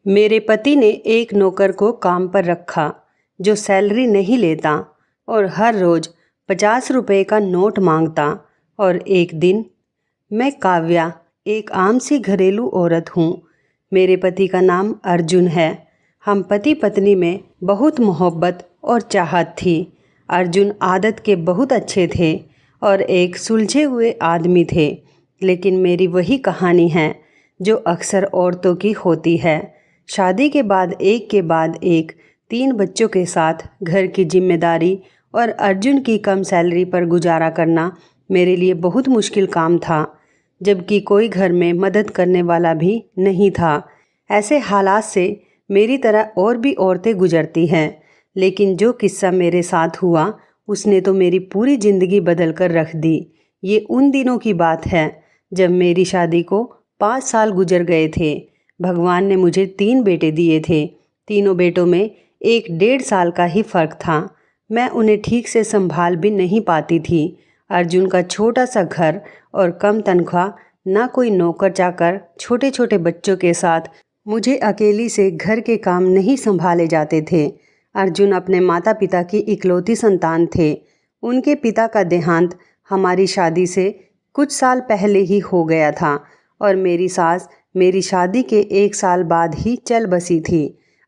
मेरे पति ने एक नौकर को काम पर रखा जो सैलरी नहीं लेता और हर रोज़ 50 रुपए का नोट मांगता। और एक दिन मैं काव्या, एक आम सी घरेलू औरत हूँ। मेरे पति का नाम अर्जुन है। हम पति पत्नी में बहुत मोहब्बत और चाहत थी। अर्जुन आदत के बहुत अच्छे थे और एक सुलझे हुए आदमी थे। लेकिन मेरी वही कहानी है जो अक्सर औरतों की होती है। शादी के बाद एक 3 बच्चों के साथ घर की जिम्मेदारी और अर्जुन की कम सैलरी पर गुजारा करना मेरे लिए बहुत मुश्किल काम था, जबकि कोई घर में मदद करने वाला भी नहीं था। ऐसे हालात से मेरी तरह और भी औरतें गुजरती हैं, लेकिन जो किस्सा मेरे साथ हुआ उसने तो मेरी पूरी ज़िंदगी बदल कर रख दी। ये उन दिनों की बात है जब मेरी शादी को 5 साल गुजर गए थे। भगवान ने मुझे 3 बेटे दिए थे। तीनों बेटों में 1 डेढ़ साल का ही फ़र्क था। मैं उन्हें ठीक से संभाल भी नहीं पाती थी। अर्जुन का छोटा सा घर और कम तनख्वाह, ना कोई नौकर चाकर, छोटे छोटे बच्चों के साथ मुझे अकेली से घर के काम नहीं संभाले जाते थे। अर्जुन अपने माता पिता की इकलौती संतान थे। उनके पिता का देहांत हमारी शादी से कुछ साल पहले ही हो गया था और मेरी सास मेरी शादी के 1 साल बाद ही चल बसी थी।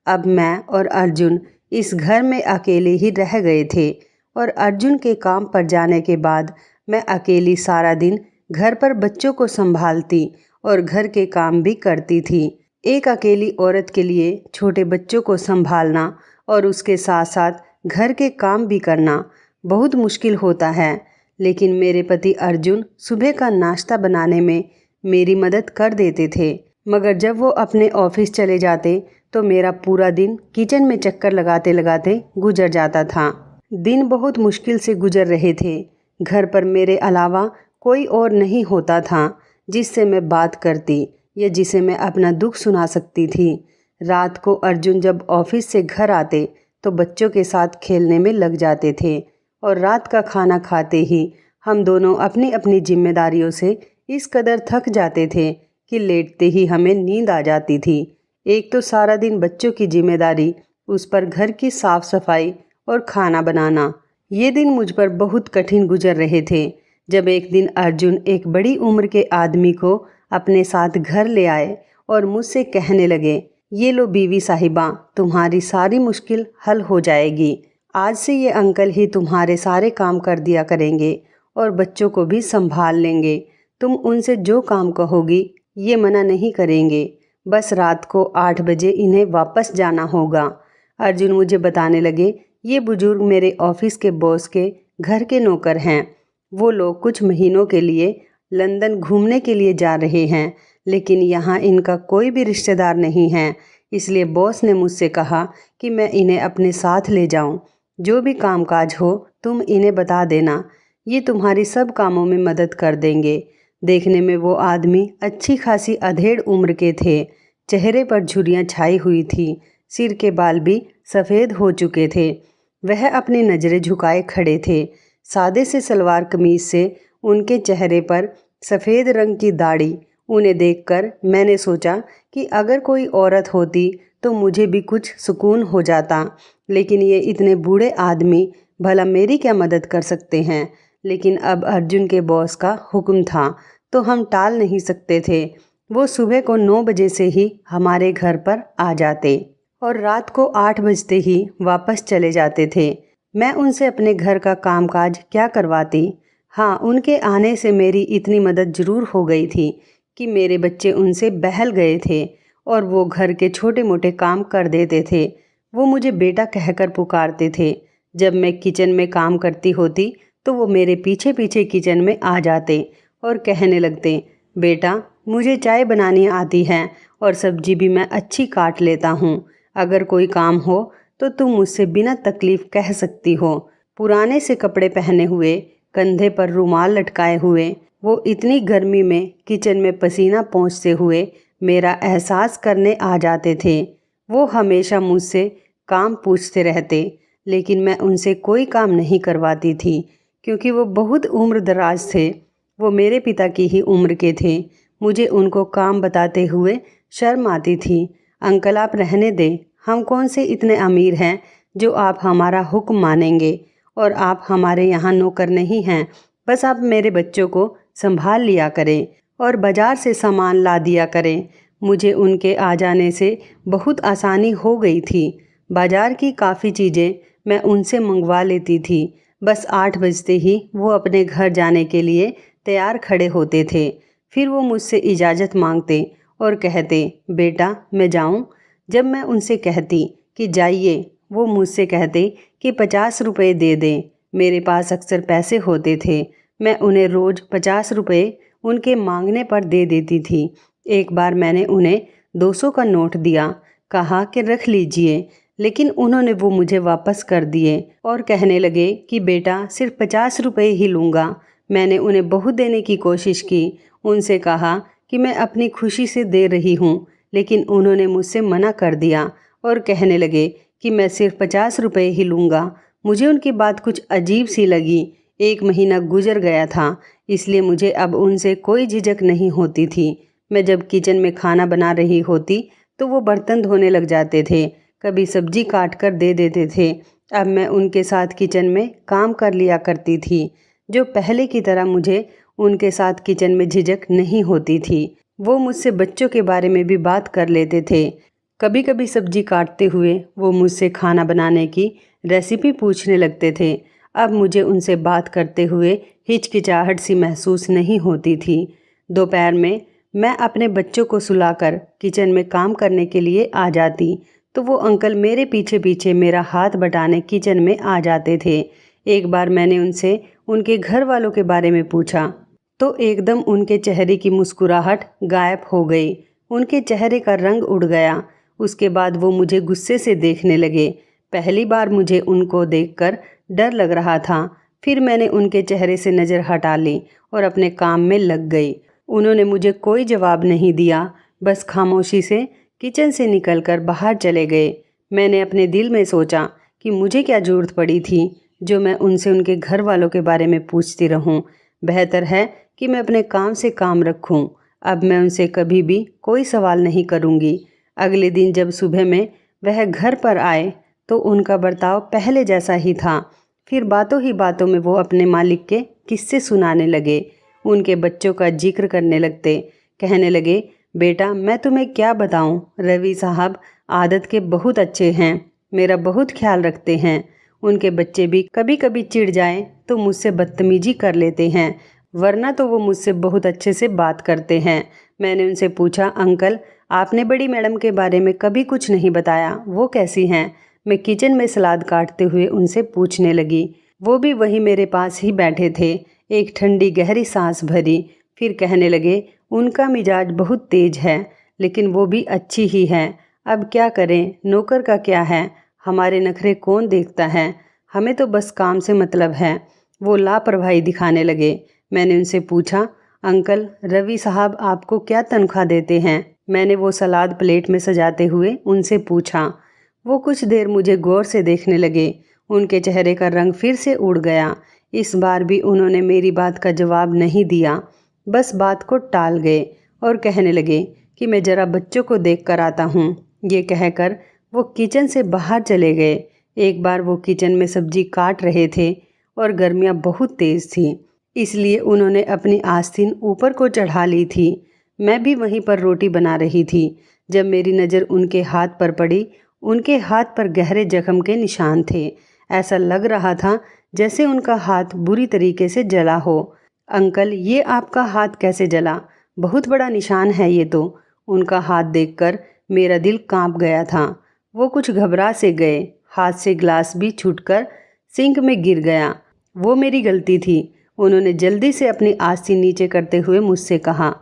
अब मैं और अर्जुन इस घर में अकेले ही रह गए थे और अर्जुन के काम पर जाने के बाद मैं अकेली सारा दिन घर पर बच्चों को संभालती और घर के काम भी करती थी। एक अकेली औरत के लिए छोटे बच्चों को संभालना और उसके साथ साथ घर के काम भी करना बहुत मुश्किल होता है। लेकिन मेरे पति अर्जुन सुबह का नाश्ता बनाने में मेरी मदद कर देते थे, मगर जब वो अपने ऑफिस चले जाते तो मेरा पूरा दिन किचन में चक्कर लगाते लगाते गुजर जाता था। दिन बहुत मुश्किल से गुजर रहे थे। घर पर मेरे अलावा कोई और नहीं होता था जिससे मैं बात करती या जिसे मैं अपना दुख सुना सकती थी। रात को अर्जुन जब ऑफिस से घर आते तो बच्चों के साथ खेलने में लग जाते थे और रात का खाना खाते ही हम दोनों अपनी अपनी जिम्मेदारियों से इस कदर थक जाते थे कि लेटते ही हमें नींद आ जाती थी। एक तो सारा दिन बच्चों की जिम्मेदारी, उस पर घर की साफ सफाई और खाना बनाना। ये दिन मुझ पर बहुत कठिन गुजर रहे थे जब एक दिन अर्जुन एक बड़ी उम्र के आदमी को अपने साथ घर ले आए और मुझसे कहने लगे, ये लो बीवी साहिबा, तुम्हारी सारी मुश्किल हल हो जाएगी। आज से ये अंकल ही तुम्हारे सारे काम कर दिया करेंगे और बच्चों को भी संभाल लेंगे। तुम उनसे जो काम कहोगी ये मना नहीं करेंगे। बस रात को 8 बजे इन्हें वापस जाना होगा। अर्जुन मुझे बताने लगे, ये बुजुर्ग मेरे ऑफिस के बॉस के घर के नौकर हैं। वो लोग कुछ महीनों के लिए लंदन घूमने के लिए जा रहे हैं, लेकिन यहाँ इनका कोई भी रिश्तेदार नहीं है। इसलिए बॉस ने मुझसे कहा कि मैं इन्हें अपने साथ ले जाऊँ। जो भी कामकाज हो तुम इन्हें बता देना, ये तुम्हारी सब कामों में मदद कर देंगे। देखने में वो आदमी अच्छी खासी अधेड़ उम्र के थे। चेहरे पर झुर्रियाँ छाई हुई थी, सिर के बाल भी सफ़ेद हो चुके थे। वह अपनी नज़रें झुकाए खड़े थे। सादे से सलवार कमीज से उनके चेहरे पर सफ़ेद रंग की दाढ़ी। उन्हें देखकर मैंने सोचा कि अगर कोई औरत होती तो मुझे भी कुछ सुकून हो जाता, लेकिन ये इतने बूढ़े आदमी भला मेरी क्या मदद कर सकते हैं। लेकिन अब अर्जुन के बॉस का हुक्म था तो हम टाल नहीं सकते थे। वो सुबह को 9 बजे से ही हमारे घर पर आ जाते और रात को 8 बजते ही वापस चले जाते थे। मैं उनसे अपने घर का कामकाज क्या करवाती। हाँ, उनके आने से मेरी इतनी मदद ज़रूर हो गई थी कि मेरे बच्चे उनसे बहल गए थे और वो घर के छोटे मोटे काम कर देते थे। वो मुझे बेटा कहकर पुकारते थे। जब मैं किचन में काम करती होती तो वो मेरे पीछे पीछे किचन में आ जाते और कहने लगते, बेटा मुझे चाय बनानी आती है और सब्जी भी मैं अच्छी काट लेता हूँ। अगर कोई काम हो तो तुम मुझसे बिना तकलीफ़ कह सकती हो। पुराने से कपड़े पहने हुए, कंधे पर रुमाल लटकाए हुए, वो इतनी गर्मी में किचन में पसीना पोंछते हुए मेरा एहसास करने आ जाते थे। वो हमेशा मुझसे काम पूछते रहते, लेकिन मैं उनसे कोई काम नहीं करवाती थी क्योंकि वो बहुत उम्र दराज थे। वो मेरे पिता की ही उम्र के थे। मुझे उनको काम बताते हुए शर्म आती थी। अंकल आप रहने दें, हम कौन से इतने अमीर हैं जो आप हमारा हुक्म मानेंगे, और आप हमारे यहाँ नौकर नहीं हैं। बस आप मेरे बच्चों को संभाल लिया करें और बाज़ार से सामान ला दिया करें। मुझे उनके आ जाने से बहुत आसानी हो गई थी। बाज़ार की काफ़ी चीज़ें मैं उनसे मंगवा लेती थी। बस 8 बजते ही वो अपने घर जाने के लिए तैयार खड़े होते थे। फिर वो मुझसे इजाज़त मांगते और कहते, बेटा मैं जाऊं? जब मैं उनसे कहती कि जाइए, वो मुझसे कहते कि 50 रुपये दे दें। मेरे पास अक्सर पैसे होते थे। मैं उन्हें रोज़ 50 रुपये उनके मांगने पर दे देती थी। एक बार मैंने उन्हें 200 का नोट दिया, कहा कि रख लीजिए, लेकिन उन्होंने वो मुझे वापस कर दिए और कहने लगे कि बेटा सिर्फ 50 रुपये ही लूँगा। मैंने उन्हें बहुत देने की कोशिश की, उनसे कहा कि मैं अपनी खुशी से दे रही हूँ, लेकिन उन्होंने मुझसे मना कर दिया और कहने लगे कि मैं सिर्फ 50 रुपये ही लूँगा। मुझे उनकी बात कुछ अजीब सी लगी। 1 महीना गुजर गया था, इसलिए मुझे अब उनसे कोई झिझक नहीं होती थी। मैं जब किचन में खाना बना रही होती तो वो बर्तन धोने लग जाते थे, कभी सब्जी काट कर दे देते थे। अब मैं उनके साथ किचन में काम कर लिया करती थी। जो पहले की तरह मुझे उनके साथ किचन में झिझक नहीं होती थी। वो मुझसे बच्चों के बारे में भी बात कर लेते थे। कभी कभी सब्जी काटते हुए वो मुझसे खाना बनाने की रेसिपी पूछने लगते थे। अब मुझे उनसे बात करते हुए हिचकिचाहट सी महसूस नहीं होती थी। दोपहर में मैं अपने बच्चों को सुलाकर किचन में काम करने के लिए आ जाती तो वो अंकल मेरे पीछे पीछे मेरा हाथ बटाने किचन में आ जाते थे। एक बार मैंने उनसे उनके घर वालों के बारे में पूछा तो एकदम उनके चेहरे की मुस्कुराहट गायब हो गई। उनके चेहरे का रंग उड़ गया। उसके बाद वो मुझे गुस्से से देखने लगे। पहली बार मुझे उनको देखकर डर लग रहा था। फिर मैंने उनके चेहरे से नज़र हटा ली और अपने काम में लग गई। उन्होंने मुझे कोई जवाब नहीं दिया, बस खामोशी से किचन से निकलकर बाहर चले गए। मैंने अपने दिल में सोचा कि मुझे क्या ज़रूरत पड़ी थी जो मैं उनसे उनके घर वालों के बारे में पूछती रहूं। बेहतर है कि मैं अपने काम से काम रखूं। अब मैं उनसे कभी भी कोई सवाल नहीं करूंगी। अगले दिन जब सुबह में वह घर पर आए तो उनका बर्ताव पहले जैसा ही था। फिर बातों ही बातों में वो अपने मालिक के किस्से सुनाने लगे। उनके बच्चों का जिक्र करने लगते। कहने लगे, बेटा मैं तुम्हें क्या बताऊं, रवि साहब आदत के बहुत अच्छे हैं, मेरा बहुत ख्याल रखते हैं। उनके बच्चे भी कभी कभी चिढ़ जाएं तो मुझसे बदतमीजी कर लेते हैं, वरना तो वो मुझसे बहुत अच्छे से बात करते हैं। मैंने उनसे पूछा, अंकल आपने बड़ी मैडम के बारे में कभी कुछ नहीं बताया, वो कैसी हैं? मैं किचन में सलाद काटते हुए उनसे पूछने लगी। वो भी वहीं मेरे पास ही बैठे थे। एक ठंडी गहरी सांस भरी, फिर कहने लगे, उनका मिजाज बहुत तेज है, लेकिन वो भी अच्छी ही है। अब क्या करें, नौकर का क्या है, हमारे नखरे कौन देखता है, हमें तो बस काम से मतलब है। वो लापरवाही दिखाने लगे। मैंने उनसे पूछा, अंकल रवि साहब आपको क्या तनख्वाह देते हैं? मैंने वो सलाद प्लेट में सजाते हुए उनसे पूछा। वो कुछ देर मुझे गौर से देखने लगे। उनके चेहरे का रंग फिर से उड़ गया। इस बार भी उन्होंने मेरी बात का जवाब नहीं दिया, बस बात को टाल गए और कहने लगे कि मैं ज़रा बच्चों को देख कर आता हूँ। ये कहकर वो किचन से बाहर चले गए। एक बार वो किचन में सब्जी काट रहे थे और गर्मियाँ बहुत तेज़ थी, इसलिए उन्होंने अपनी आस्तीन ऊपर को चढ़ा ली थी। मैं भी वहीं पर रोटी बना रही थी जब मेरी नज़र उनके हाथ पर पड़ी। उनके हाथ पर गहरे जख्म के निशान थे। ऐसा लग रहा था जैसे उनका हाथ बुरी तरीके से जला हो। अंकल ये आपका हाथ कैसे जला? बहुत बड़ा निशान है ये तो। उनका हाथ देखकर मेरा दिल कांप गया था। वो कुछ घबरा से गए। हाथ से गिलास भी छूटकर सिंक में गिर गया। वो मेरी गलती थी। उन्होंने जल्दी से अपनी आस्तीन नीचे करते हुए मुझसे कहा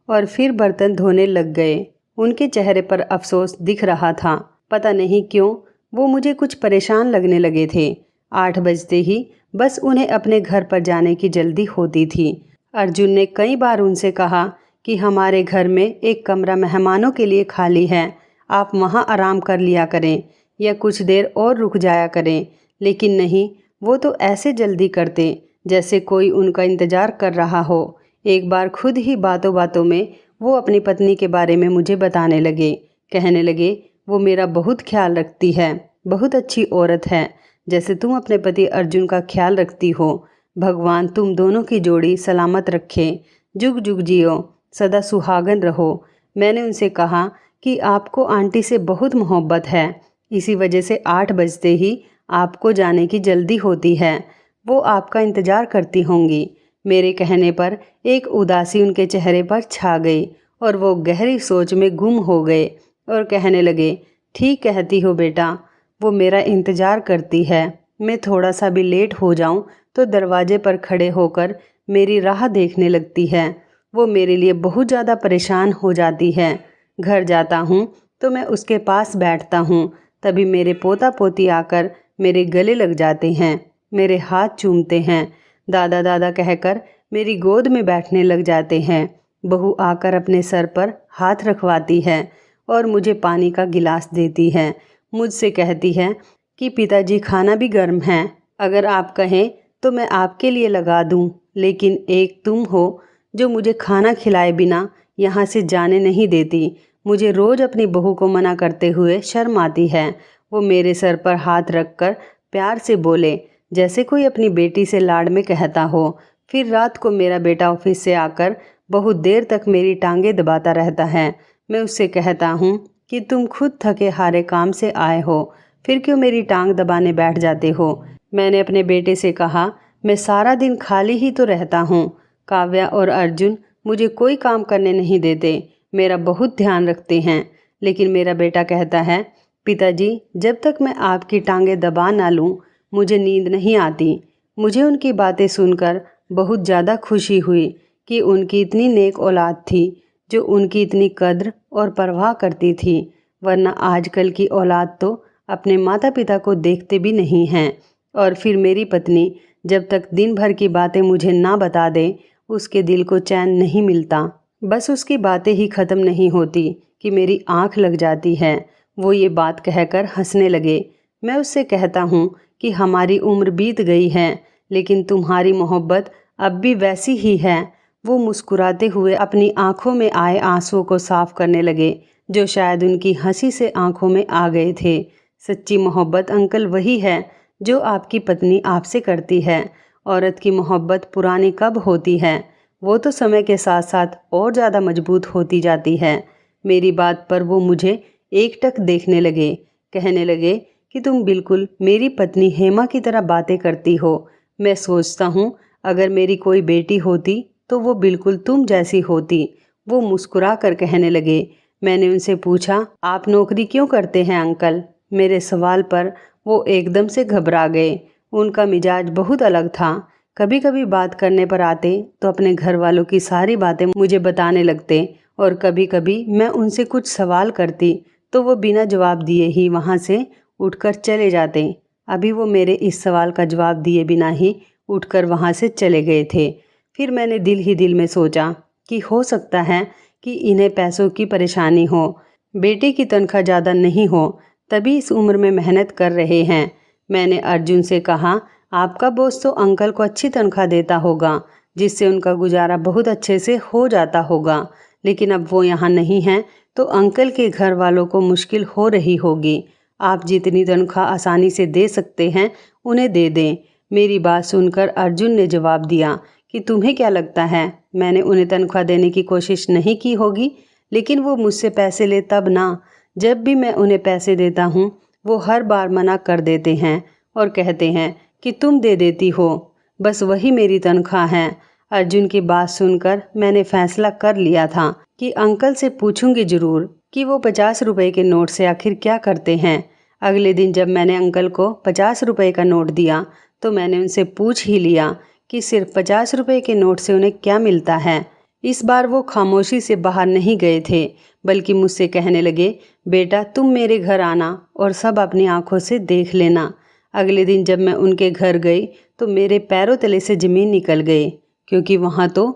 और फिर बर्तन धोने लग गए। उनके चेहरे पर अफसोस दिख रहा था। पता नहीं क्यों वो मुझे कुछ परेशान लगने लगे थे। 8 बजते ही बस उन्हें अपने घर पर जाने की जल्दी होती थी। अर्जुन ने कई बार उनसे कहा कि हमारे घर में एक कमरा मेहमानों के लिए खाली है, आप वहाँ आराम कर लिया करें या कुछ देर और रुक जाया करें, लेकिन नहीं, वो तो ऐसे जल्दी करते जैसे कोई उनका इंतज़ार कर रहा हो। एक बार खुद ही बातों बातों में वो अपनी पत्नी के बारे में मुझे बताने लगे कहने लगे, वो मेरा बहुत ख्याल रखती है, बहुत अच्छी औरत है, जैसे तुम अपने पति अर्जुन का ख्याल रखती हो। भगवान तुम दोनों की जोड़ी सलामत रखे, जुग जुग जियो, सदा सुहागन रहो। मैंने उनसे कहा कि आपको आंटी से बहुत मोहब्बत है, इसी वजह से 8 बजते ही आपको जाने की जल्दी होती है। वो आपका इंतज़ार करती होंगी। मेरे कहने पर एक उदासी उनके चेहरे पर छा गई और वो गहरी सोच में गुम हो गए और कहने लगे, ठीक कहती हो बेटा, वो मेरा इंतज़ार करती है। मैं थोड़ा सा भी लेट हो जाऊं तो दरवाजे पर खड़े होकर मेरी राह देखने लगती है। वो मेरे लिए बहुत ज़्यादा परेशान हो जाती है। घर जाता हूँ तो मैं उसके पास बैठता हूँ, तभी मेरे पोता पोती आकर मेरे गले लग जाते हैं, मेरे हाथ चूमते हैं, दादा दादा कहकर मेरी गोद में बैठने लग जाते हैं। बहू आकर अपने सर पर हाथ रखवाती है और मुझे पानी का गिलास देती है। मुझसे कहती है कि पिताजी खाना भी गर्म है, अगर आप कहें तो मैं आपके लिए लगा दूं, लेकिन एक तुम हो जो मुझे खाना खिलाए बिना यहाँ से जाने नहीं देती। मुझे रोज़ अपनी बहू को मना करते हुए शर्म आती है। वो मेरे सर पर हाथ रखकर प्यार से बोले, जैसे कोई अपनी बेटी से लाड में कहता हो। फिर रात को मेरा बेटा ऑफिस से आकर बहुत देर तक मेरी टांगें दबाता रहता है। मैं उससे कहता हूँ कि तुम खुद थके हारे काम से आए हो, फिर क्यों मेरी टांग दबाने बैठ जाते हो। मैंने अपने बेटे से कहा, मैं सारा दिन खाली ही तो रहता हूँ। काव्या और अर्जुन मुझे कोई काम करने नहीं देते, मेरा बहुत ध्यान रखते हैं। लेकिन मेरा बेटा कहता है, पिताजी जब तक मैं आपकी टांगें दबा ना लूँ मुझे नींद नहीं आती। मुझे उनकी बातें सुनकर बहुत ज़्यादा खुशी हुई कि उनकी इतनी नेक औलाद थी जो उनकी इतनी कद्र और परवाह करती थी, वरना आजकल की औलाद तो अपने माता पिता को देखते भी नहीं हैं। और फिर मेरी पत्नी जब तक दिन भर की बातें मुझे ना बता दे उसके दिल को चैन नहीं मिलता। बस उसकी बातें ही ख़त्म नहीं होती कि मेरी आँख लग जाती है। वो ये बात कहकर हंसने लगे। मैं उससे कहता हूँ कि हमारी उम्र बीत गई है, लेकिन तुम्हारी मोहब्बत अब भी वैसी ही है। वो मुस्कुराते हुए अपनी आंखों में आए आंसुओं को साफ करने लगे, जो शायद उनकी हंसी से आंखों में आ गए थे। सच्ची मोहब्बत अंकल वही है जो आपकी पत्नी आपसे करती है। औरत की मोहब्बत पुरानी कब होती है, वो तो समय के साथ साथ और ज़्यादा मजबूत होती जाती है। मेरी बात पर वो मुझे एकटक देखने लगे, कहने लगे कि तुम बिल्कुल मेरी पत्नी हेमा की तरह बातें करती हो। मैं सोचता हूँ अगर मेरी कोई बेटी होती तो वो बिल्कुल तुम जैसी होती। वो मुस्कुरा कर कहने लगे। मैंने उनसे पूछा, आप नौकरी क्यों करते हैं अंकल? मेरे सवाल पर वो एकदम से घबरा गए। उनका मिजाज बहुत अलग था। कभी कभी बात करने पर आते तो अपने घर वालों की सारी बातें मुझे बताने लगते और कभी कभी मैं उनसे कुछ सवाल करती तो वो बिना जवाब दिए ही वहाँ से उठकर चले जाते। अभी वो मेरे इस सवाल का जवाब दिए बिना ही उठकर वहाँ से चले गए थे। फिर मैंने दिल ही दिल में सोचा कि हो सकता है कि इन्हें पैसों की परेशानी हो, बेटे की तनख्वाह ज़्यादा नहीं हो, तभी इस उम्र में मेहनत कर रहे हैं। मैंने अर्जुन से कहा, आपका बॉस तो अंकल को अच्छी तनख्वाह देता होगा, जिससे उनका गुजारा बहुत अच्छे से हो जाता होगा, लेकिन अब वो यहाँ नहीं हैं तो अंकल के घर वालों को मुश्किल हो रही होगी। आप जितनी तनख्वाह आसानी से दे सकते हैं उन्हें दे दें। मेरी बात सुनकर अर्जुन ने जवाब दिया कि तुम्हें क्या लगता है मैंने उन्हें तनख्वाह देने की कोशिश नहीं की होगी? लेकिन वो मुझसे पैसे ले तब ना, जब भी मैं उन्हें पैसे देता हूँ वो हर बार मना कर देते हैं और कहते हैं कि तुम दे देती हो, बस वही मेरी तनख्वाह है। अर्जुन की बात सुनकर मैंने फैसला कर लिया था कि अंकल से पूछूंगी ज़रूर कि वो 50 रुपए के नोट से आखिर क्या करते हैं। अगले दिन जब मैंने अंकल को 50 रुपए का नोट दिया तो मैंने उनसे पूछ ही लिया कि सिर्फ 50 रुपए के नोट से उन्हें क्या मिलता है। इस बार वो खामोशी से बाहर नहीं गए थे, बल्कि मुझसे कहने लगे, बेटा तुम मेरे घर आना और सब अपनी आंखों से देख लेना। अगले दिन जब मैं उनके घर गई तो मेरे पैरों तले से ज़मीन निकल गई, क्योंकि वहाँ तो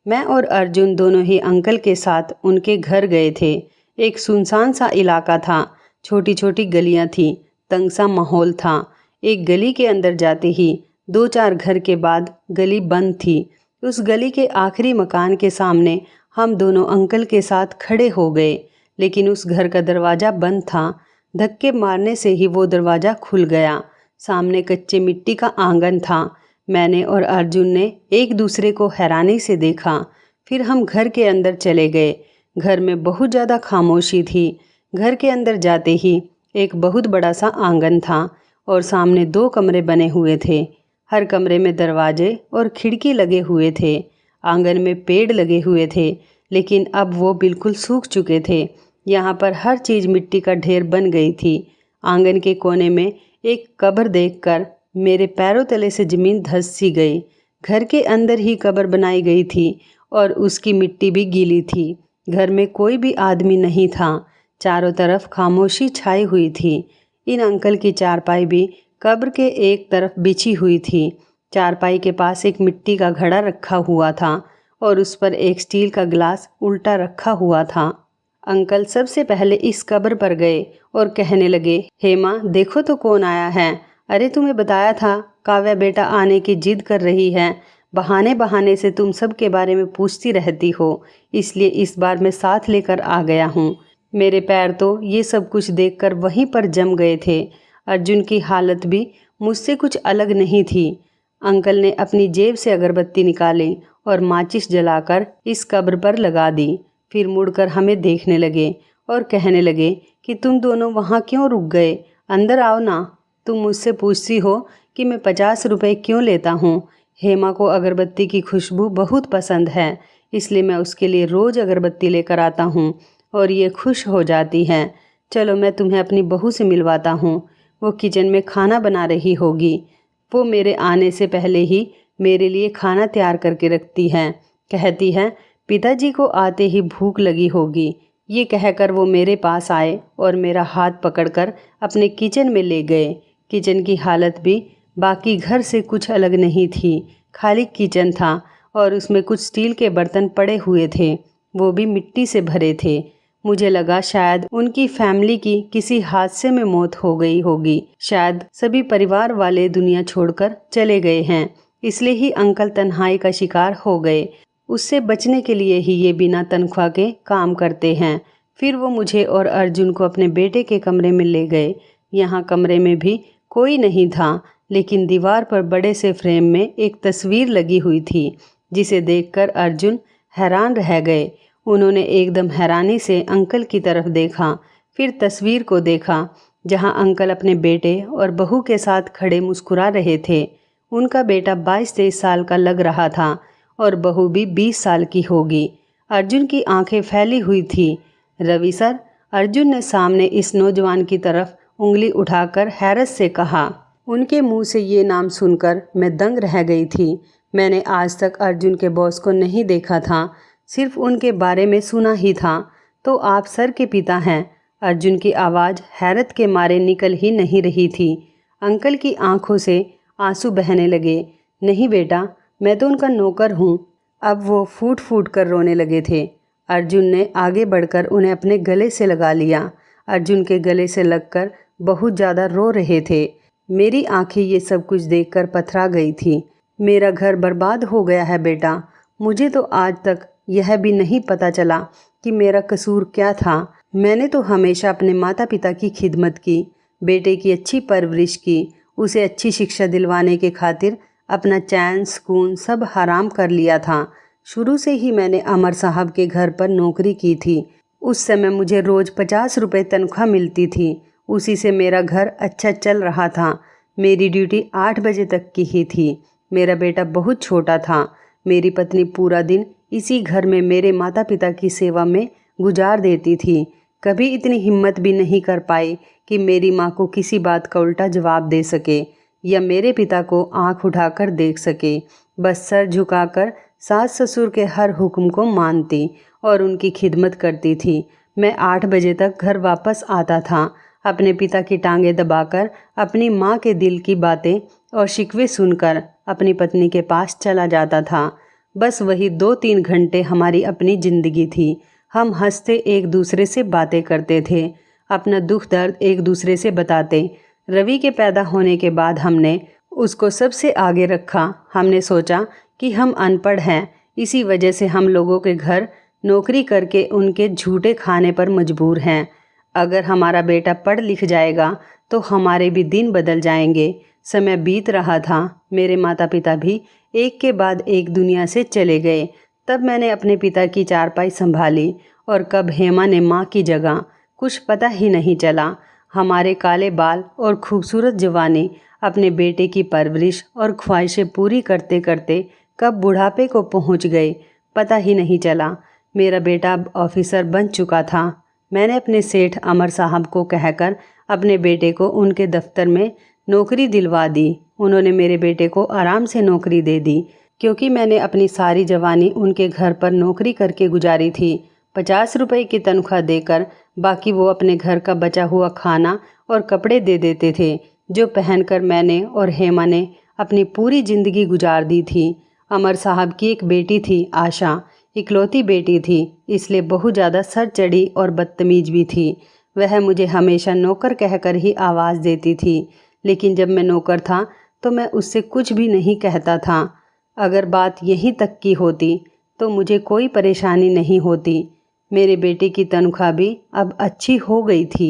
मैं और अर्जुन दोनों ही अंकल के साथ उनके घर गए थे। एक सुनसान सा इलाका था, छोटी छोटी गलियाँ थीं, तंग सा माहौल था। एक गली के अंदर जाते ही 2-4 घर के बाद गली बंद थी। उस गली के आखिरी मकान के सामने हम दोनों अंकल के साथ खड़े हो गए, लेकिन उस घर का दरवाज़ा बंद था। धक्के मारने से ही वो दरवाज़ा खुल गया। सामने कच्चे मिट्टी का आंगन था। मैंने और अर्जुन ने एक दूसरे को हैरानी से देखा। फिर हम घर के अंदर चले गए। घर में बहुत ज़्यादा खामोशी थी। घर के अंदर जाते ही एक बहुत बड़ा सा आंगन था और सामने 2 कमरे बने हुए थे। हर कमरे में दरवाजे और खिड़की लगे हुए थे। आंगन में पेड़ लगे हुए थे, लेकिन अब वो बिल्कुल सूख चुके थे। यहाँ पर हर चीज़ मिट्टी का ढेर बन गई थी। आंगन के कोने में एक कब्र देखकर मेरे पैरों तले से ज़मीन धंस सी गई। घर के अंदर ही कब्र बनाई गई थी और उसकी मिट्टी भी गीली थी। घर में कोई भी आदमी नहीं था। चारों तरफ खामोशी छाई हुई थी। इन अंकल की चारपाई भी कब्र के एक तरफ बिछी हुई थी। चारपाई के पास एक मिट्टी का घड़ा रखा हुआ था और उस पर एक स्टील का गिलास उल्टा रखा हुआ था। अंकल सबसे पहले इस कब्र पर गए और कहने लगे, हेमा देखो तो कौन आया है। अरे तुम्हें बताया था काव्या बेटा आने की जिद कर रही है। बहाने बहाने से तुम सब के बारे में पूछती रहती हो, इसलिए इस बार मैं साथ लेकर आ गया हूँ। मेरे पैर तो ये सब कुछ देखकर वहीं पर जम गए थे। अर्जुन की हालत भी मुझसे कुछ अलग नहीं थी। अंकल ने अपनी जेब से अगरबत्ती निकाली और माचिस जलाकर इस कब्र पर लगा दी। फिर मुड़कर हमें देखने लगे और कहने लगे कि तुम दोनों वहाँ क्यों रुक गए, अंदर आओ ना। तुम मुझसे पूछती हो कि मैं 50 रुपये क्यों लेता हूँ। हेमा को अगरबत्ती की खुशबू बहुत पसंद है, इसलिए मैं उसके लिए रोज़ अगरबत्ती लेकर आता हूँ और ये खुश हो जाती है। चलो मैं तुम्हें अपनी बहू से मिलवाता हूँ। वो किचन में खाना बना रही होगी। वो मेरे आने से पहले ही मेरे लिए खाना तैयार करके रखती है। कहती है पिताजी को आते ही भूख लगी होगी। ये कहकर वो मेरे पास आए और मेरा हाथ पकड़कर अपने किचन में ले गए। किचन की हालत भी बाकी घर से कुछ अलग नहीं थी। खाली किचन था और उसमें कुछ स्टील के बर्तन पड़े हुए थे, वो भी मिट्टी से भरे थे। मुझे लगा शायद उनकी फैमिली की किसी हादसे में मौत हो गई होगी। शायद सभी परिवार वाले दुनिया छोड़कर चले गए हैं, इसलिए ही अंकल तन्हाई का शिकार हो गए। उससे बचने के लिए ही ये बिना तनख्वाह के काम करते हैं। फिर वो मुझे और अर्जुन को अपने बेटे के कमरे में ले गए। यहाँ कमरे में भी कोई नहीं था, लेकिन दीवार पर बड़े से फ्रेम में एक तस्वीर लगी हुई थी, जिसे देखकर अर्जुन हैरान रह गए। उन्होंने एकदम हैरानी से अंकल की तरफ देखा, फिर तस्वीर को देखा जहाँ अंकल अपने बेटे और बहू के साथ खड़े मुस्कुरा रहे थे। उनका बेटा 22-23 साल का लग रहा था और बहू भी 20 साल की होगी। अर्जुन की आंखें फैली हुई थी। रवि सर, अर्जुन ने सामने इस नौजवान की तरफ उंगली उठाकर हैरत से कहा। उनके मुंह से ये नाम सुनकर मैं दंग रह गई थी। मैंने आज तक अर्जुन के बॉस को नहीं देखा था, सिर्फ उनके बारे में सुना ही था। तो आप सर के पिता हैं? अर्जुन की आवाज़ हैरत के मारे निकल ही नहीं रही थी। अंकल की आंखों से आंसू बहने लगे। नहीं बेटा, मैं तो उनका नौकर हूँ। अब वो फूट फूट कर रोने लगे थे। अर्जुन ने आगे बढ़कर उन्हें अपने गले से लगा लिया। अर्जुन के गले से लगकर बहुत ज़्यादा रो रहे थे। मेरी आंखें ये सब कुछ देखकर पथरा गई थी। मेरा घर बर्बाद हो गया है बेटा। मुझे तो आज तक यह भी नहीं पता चला कि मेरा कसूर क्या था। मैंने तो हमेशा अपने माता पिता की खिदमत की, बेटे की अच्छी परवरिश की, उसे अच्छी शिक्षा दिलवाने के खातिर अपना चैन सुकून सब हराम कर लिया था। शुरू से ही मैंने अमर साहब के घर पर नौकरी की थी। उस समय मुझे रोज़ 50 रुपये तनख्वाह मिलती थी। उसी से मेरा घर अच्छा चल रहा था। मेरी ड्यूटी 8 बजे तक की ही थी। मेरा बेटा बहुत छोटा था। मेरी पत्नी पूरा दिन इसी घर में मेरे माता पिता की सेवा में गुजार देती थी। कभी इतनी हिम्मत भी नहीं कर पाई कि मेरी माँ को किसी बात का उल्टा जवाब दे सके या मेरे पिता को आंख उठाकर देख सके। बस सर झुकाकर सास ससुर के हर हुक्म को मानती और उनकी खिदमत करती थी। मैं 8 बजे तक घर वापस आता था। अपने पिता की टांगें दबाकर अपनी माँ के दिल की बातें और शिकवे सुनकर अपनी पत्नी के पास चला जाता था। बस वही 2-3 घंटे हमारी अपनी ज़िंदगी थी। हम हंसते एक दूसरे से बातें करते थे, अपना दुख दर्द एक दूसरे से बताते। रवि के पैदा होने के बाद हमने उसको सबसे आगे रखा। हमने सोचा कि हम अनपढ़ हैं, इसी वजह से हम लोगों के घर नौकरी करके उनके झूठे खाने पर मजबूर हैं। अगर हमारा बेटा पढ़ लिख जाएगा तो हमारे भी दिन बदल जाएंगे। समय बीत रहा था, मेरे माता पिता भी एक के बाद एक दुनिया से चले गए। तब मैंने अपने पिता की चारपाई संभाली और कब हेमा ने माँ की जगह, कुछ पता ही नहीं चला। हमारे काले बाल और खूबसूरत जवानी अपने बेटे की परवरिश और ख्वाहिशें पूरी करते करते कब बुढ़ापे को पहुंच गए, पता ही नहीं चला। मेरा बेटा अब ऑफिसर बन चुका था। मैंने अपने सेठ अमर साहब को कहकर अपने बेटे को उनके दफ्तर में नौकरी दिलवा दी। उन्होंने मेरे बेटे को आराम से नौकरी दे दी, क्योंकि मैंने अपनी सारी जवानी उनके घर पर नौकरी करके गुजारी थी। 50 रुपये की तनख्वाह देकर बाकी वो अपने घर का बचा हुआ खाना और कपड़े दे देते थे, जो पहनकर मैंने और हेमा ने अपनी पूरी ज़िंदगी गुजार दी थी। अमर साहब की एक बेटी थी, आशा, इकलौती बेटी थी, इसलिए बहुत ज़्यादा सर चढ़ी और बदतमीज़ भी थी। वह मुझे हमेशा नौकर कहकर ही आवाज़ देती थी, लेकिन जब मैं नौकर था तो मैं उससे कुछ भी नहीं कहता था। अगर बात यहीं तक की होती तो मुझे कोई परेशानी नहीं होती। मेरे बेटे की तनख्वाह भी अब अच्छी हो गई थी।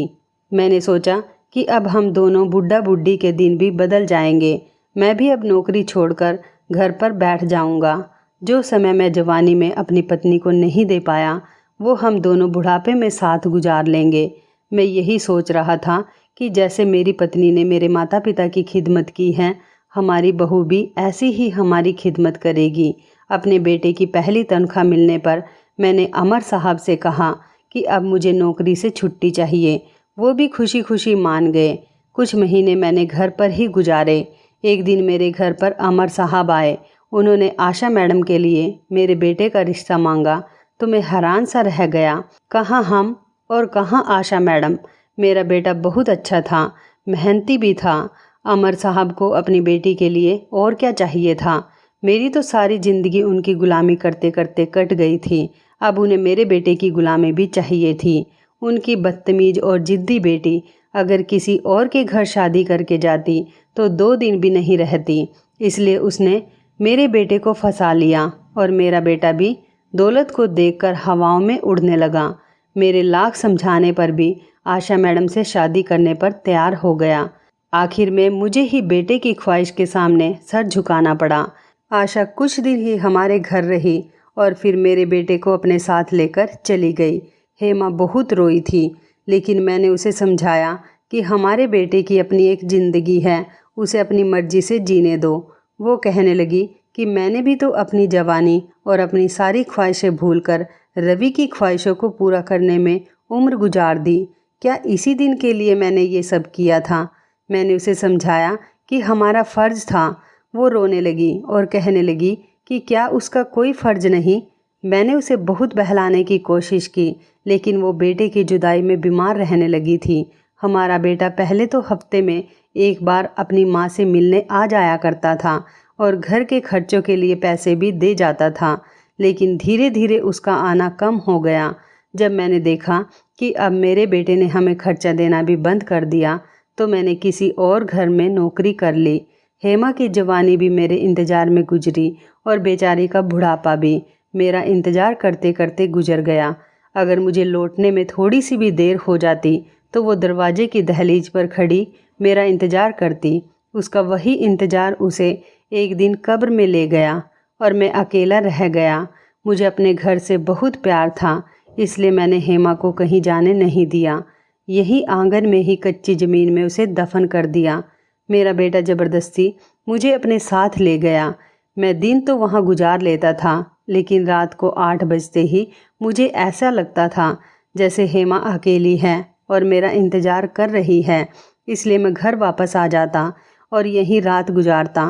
मैंने सोचा कि अब हम दोनों बुढ़ा बुढ़ी के दिन भी बदल जाएंगे। मैं भी अब नौकरी छोड़कर घर पर बैठ जाऊंगा। जो समय मैं जवानी में अपनी पत्नी को नहीं दे पाया, वो हम दोनों बुढ़ापे में साथ गुजार लेंगे। मैं यही सोच रहा था कि जैसे मेरी पत्नी ने मेरे माता पिता की खिदमत की है, हमारी बहू भी ऐसी ही हमारी खिदमत करेगी। अपने बेटे की पहली तनख्वाह मिलने पर मैंने अमर साहब से कहा कि अब मुझे नौकरी से छुट्टी चाहिए। वो भी खुशी खुशी मान गए। कुछ महीने मैंने घर पर ही गुजारे। एक दिन मेरे घर पर अमर साहब आए। उन्होंने आशा मैडम के लिए मेरे बेटे का रिश्ता मांगा तो मैं हैरान सा रह गया। कहाँ हम और कहाँ आशा मैडम। मेरा बेटा बहुत अच्छा था, मेहनती भी था। अमर साहब को अपनी बेटी के लिए और क्या चाहिए था। मेरी तो सारी ज़िंदगी उनकी गुलामी करते करते कट गई थी। अब उन्हें मेरे बेटे की गुलामी भी चाहिए थी। उनकी बदतमीज़ और ज़िद्दी बेटी अगर किसी और के घर शादी करके जाती तो 2 दिन भी नहीं रहती। इसलिए उसने मेरे बेटे को फंसा लिया और मेरा बेटा भी दौलत को देखकर हवाओं में उड़ने लगा। मेरे लाख समझाने पर भी आशा मैडम से शादी करने पर तैयार हो गया। आखिर में मुझे ही बेटे की ख्वाहिश के सामने सर झुकाना पड़ा। आशा कुछ दिन ही हमारे घर रही और फिर मेरे बेटे को अपने साथ लेकर चली गई। हेमा बहुत रोई थी, लेकिन मैंने उसे समझाया कि हमारे बेटे की अपनी एक ज़िंदगी है, उसे अपनी मर्जी से जीने दो। वो कहने लगी कि मैंने भी तो अपनी जवानी और अपनी सारी ख्वाहिशें भूलकर रवि की ख्वाहिशों को पूरा करने में उम्र गुजार दी। क्या इसी दिन के लिए मैंने ये सब किया था? मैंने उसे समझाया कि हमारा फ़र्ज़ था। वो रोने लगी और कहने लगी कि क्या उसका कोई फ़र्ज़ नहीं। मैंने उसे बहुत बहलाने की कोशिश की, लेकिन वो बेटे की जुदाई में बीमार रहने लगी थी। हमारा बेटा पहले तो हफ्ते में एक बार अपनी माँ से मिलने आ जाया करता था और घर के खर्चों के लिए पैसे भी दे जाता था, लेकिन धीरे धीरे उसका आना कम हो गया। जब मैंने देखा कि अब मेरे बेटे ने हमें खर्चा देना भी बंद कर दिया, तो मैंने किसी और घर में नौकरी कर ली। हेमा की जवानी भी मेरे इंतज़ार में गुजरी और बेचारी का बुढ़ापा भी मेरा इंतज़ार करते करते गुजर गया। अगर मुझे लौटने में थोड़ी सी भी देर हो जाती तो वो दरवाजे की दहलीज पर खड़ी मेरा इंतज़ार करती। उसका वही इंतज़ार उसे एक दिन कब्र में ले गया और मैं अकेला रह गया। मुझे अपने घर से बहुत प्यार था, इसलिए मैंने हेमा को कहीं जाने नहीं दिया। यही आंगन में ही कच्ची ज़मीन में उसे दफन कर दिया। मेरा बेटा ज़बरदस्ती मुझे अपने साथ ले गया। मैं दिन तो वहाँ गुजार लेता था, लेकिन रात को 8 बजते ही मुझे ऐसा लगता था जैसे हेमा अकेली है और मेरा इंतज़ार कर रही है। इसलिए मैं घर वापस आ जाता और यहीं रात गुजारता।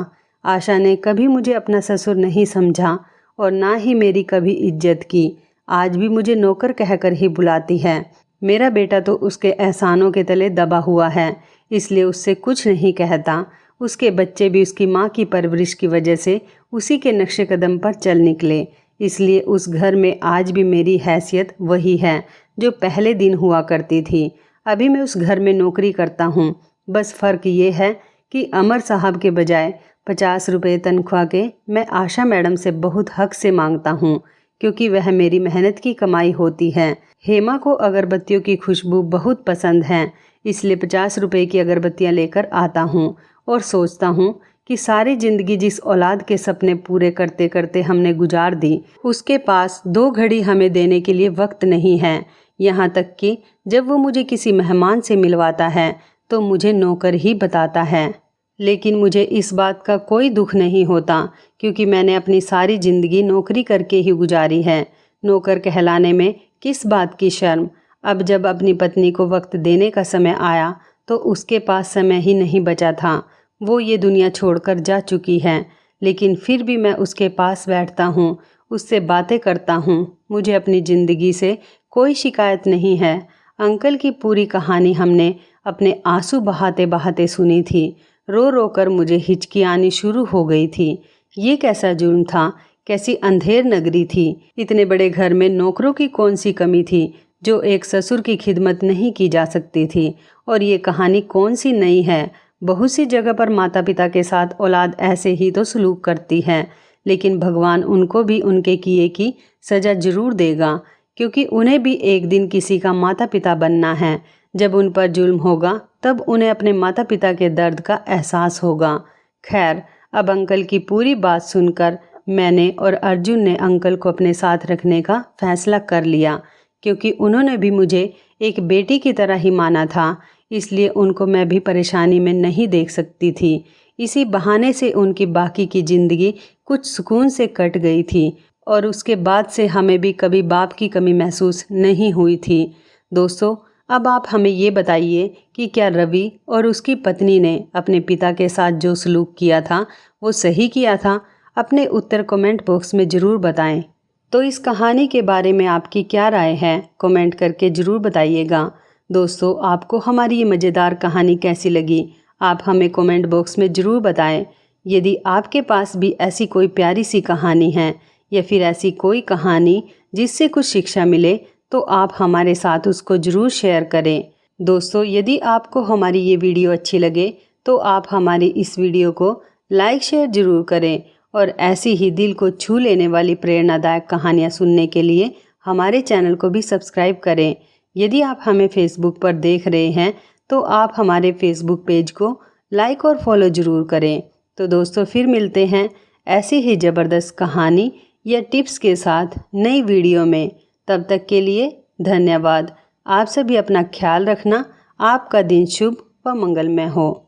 आशा ने कभी मुझे अपना ससुर नहीं समझा और ना ही मेरी कभी इज्जत की। आज भी मुझे नौकर कहकर ही बुलाती है। मेरा बेटा तो उसके एहसानों के तले दबा हुआ है, इसलिए उससे कुछ नहीं कहता। उसके बच्चे भी उसकी माँ की परवरिश की वजह से उसी के नक्शे कदम पर चल निकले। इसलिए उस घर में आज भी मेरी हैसियत वही है जो पहले दिन हुआ करती थी। अभी मैं उस घर में नौकरी करता हूँ, बस फ़र्क ये है कि अमर साहब के बजाय 50 रुपये तनख्वाह के मैं आशा मैडम से बहुत हक से मांगता हूँ, क्योंकि वह मेरी मेहनत की कमाई होती है। हेमा को अगरबत्तियों की खुशबू बहुत पसंद है, इसलिए 50 रुपए की अगरबत्तियाँ लेकर आता हूँ और सोचता हूँ कि सारी जिंदगी जिस औलाद के सपने पूरे करते करते हमने गुजार दी, उसके पास 2 घड़ी हमें देने के लिए वक्त नहीं है। यहाँ तक कि जब वो मुझे किसी मेहमान से मिलवाता है तो मुझे नौकर ही बताता है। लेकिन मुझे इस बात का कोई दुख नहीं होता, क्योंकि मैंने अपनी सारी ज़िंदगी नौकरी करके ही गुजारी है। नौकर कहलाने में किस बात की शर्म। अब जब अपनी पत्नी को वक्त देने का समय आया तो उसके पास समय ही नहीं बचा था। वो ये दुनिया छोड़कर जा चुकी है, लेकिन फिर भी मैं उसके पास बैठता हूँ, उससे बातें करता हूँ। मुझे अपनी ज़िंदगी से कोई शिकायत नहीं है। अंकल की पूरी कहानी हमने अपने आंसू बहाते बहाते सुनी थी। रो रो कर मुझे हिचकी आनी शुरू हो गई थी। ये कैसा जुर्म था, कैसी अंधेर नगरी थी। इतने बड़े घर में नौकरों की कौन सी कमी थी जो एक ससुर की खिदमत नहीं की जा सकती थी। और ये कहानी कौन सी नई है। बहुत सी जगह पर माता पिता के साथ औलाद ऐसे ही तो सलूक करती है, लेकिन भगवान उनको भी उनके किए की सज़ा जरूर देगा, क्योंकि उन्हें भी एक दिन किसी का माता पिता बनना है। जब उन पर जुल्म होगा तब उन्हें अपने माता पिता के दर्द का एहसास होगा। खैर, अब अंकल की पूरी बात सुनकर मैंने और अर्जुन ने अंकल को अपने साथ रखने का फैसला कर लिया, क्योंकि उन्होंने भी मुझे एक बेटी की तरह ही माना था। इसलिए उनको मैं भी परेशानी में नहीं देख सकती थी। इसी बहाने से उनकी बाकी की ज़िंदगी कुछ सुकून से कट गई थी और उसके बाद से हमें भी कभी बाप की कमी महसूस नहीं हुई थी। दोस्तों, अब आप हमें ये बताइए कि क्या रवि और उसकी पत्नी ने अपने पिता के साथ जो सलूक किया था वो सही किया था? अपने उत्तर कमेंट बॉक्स में ज़रूर बताएं। तो इस कहानी के बारे में आपकी क्या राय है, कमेंट करके ज़रूर बताइएगा। दोस्तों, आपको हमारी ये मज़ेदार कहानी कैसी लगी, आप हमें कमेंट बॉक्स में ज़रूर बताएं। यदि आपके पास भी ऐसी कोई प्यारी सी कहानी है या फिर ऐसी कोई कहानी जिससे कुछ शिक्षा मिले, तो आप हमारे साथ उसको ज़रूर शेयर करें। दोस्तों, यदि आपको हमारी ये वीडियो अच्छी लगे तो आप हमारी इस वीडियो को लाइक शेयर ज़रूर करें और ऐसी ही दिल को छू लेने वाली प्रेरणादायक कहानियाँ सुनने के लिए हमारे चैनल को भी सब्सक्राइब करें। यदि आप हमें फेसबुक पर देख रहे हैं तो आप हमारे फेसबुक पेज को लाइक और फॉलो ज़रूर करें। तो दोस्तों, फिर मिलते हैं ऐसी ही ज़बरदस्त कहानी या टिप्स के साथ नई वीडियो में। तब तक के लिए धन्यवाद। आप सभी अपना ख्याल रखना। आपका दिन शुभ व मंगलमय हो।